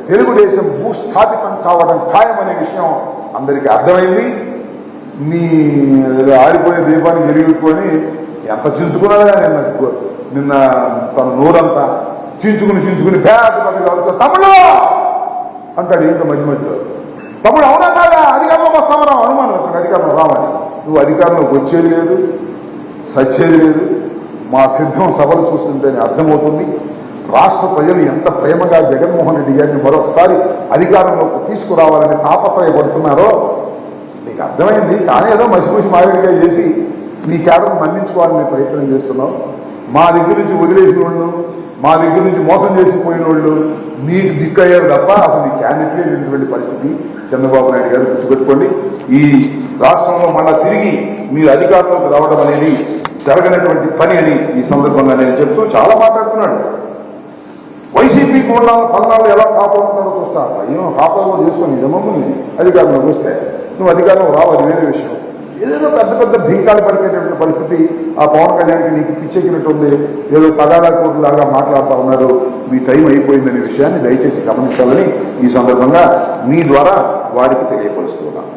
తెలుగుదేశం భూస్థాపితం కావడం ఖాయమనే విషయం అందరికీ అర్థమైంది. నీ ఆరిపోయే దీపాన్ని ఎరిగిపోయి ఎంత చించుకున్నాడా నిన్న తన నోరంతా చించుకుని పెద్ద కావచ్చు తమ్ముడు అంటాడు. ఇంట్లో మధ్యలో తమ్ముడు అవునా కాదా అధికారంలోకి వస్తామన్నా అనుమానం అతనికి అధికారంలో రావాలి. నువ్వు అధికారంలోకి వచ్చేది లేదు, సచ్చేది లేదు. మా సిద్ధం సభలు చూస్తుంటేనే అర్థమవుతుంది రాష్ట్ర ప్రజలు ఎంత ప్రేమగా జగన్మోహన్ రెడ్డి గారిని మరొకసారి అధికారంలోకి తీసుకురావాలని తాపత్రయపడుతున్నారో నీకు అర్థమైంది. కానీ ఏదో మసిపూసి మారేడుగా చేసి నీ కేడర్ను మన్నించుకోవాలని ప్రయత్నం చేస్తున్నావు. మా దగ్గర నుంచి వదిలేసిన వాళ్ళు, మా దగ్గర నుంచి మోసం చేసిపోయిన వాళ్ళు నీకు దిక్కయ్యారు తప్ప అసలు నీ క్యాండిడేట్లే లేనటువంటి పరిస్థితి. చంద్రబాబు నాయుడు గారు గుర్తుపెట్టుకోండి, ఈ రాష్ట్రంలో మళ్ళా తిరిగి మీరు అధికారంలోకి రావడం అనేది జరగనటువంటి పని అని ఈ సందర్భంగా నేను చెప్తూ చాలా మాట్లాడుతున్నాడు. వైసీపీకి ఉన్న పల్నాళ్ళు ఎలా కాపాడుతాడో చూస్తా. ఏమో కాపాడు చేసుకొని మమ్మల్ని అధికారంలోకి వస్తే నువ్వు అధికారంలో రావు, అది వేరే విషయం. ఏదేదో పెద్ద భీకాలు పడిపోయేటువంటి పరిస్థితి ఆ పవన్ కళ్యాణ్కి నీకు పిచ్చెక్కినట్టుంది. ఏదో పదాల కోట్లాగా మాట్లాడుతూ ఉన్నారు. మీ టైం అయిపోయిందనే విషయాన్ని దయచేసి గమనించాలని ఈ సందర్భంగా మీ ద్వారా వారికి తెలియపరుస్తున్నాను.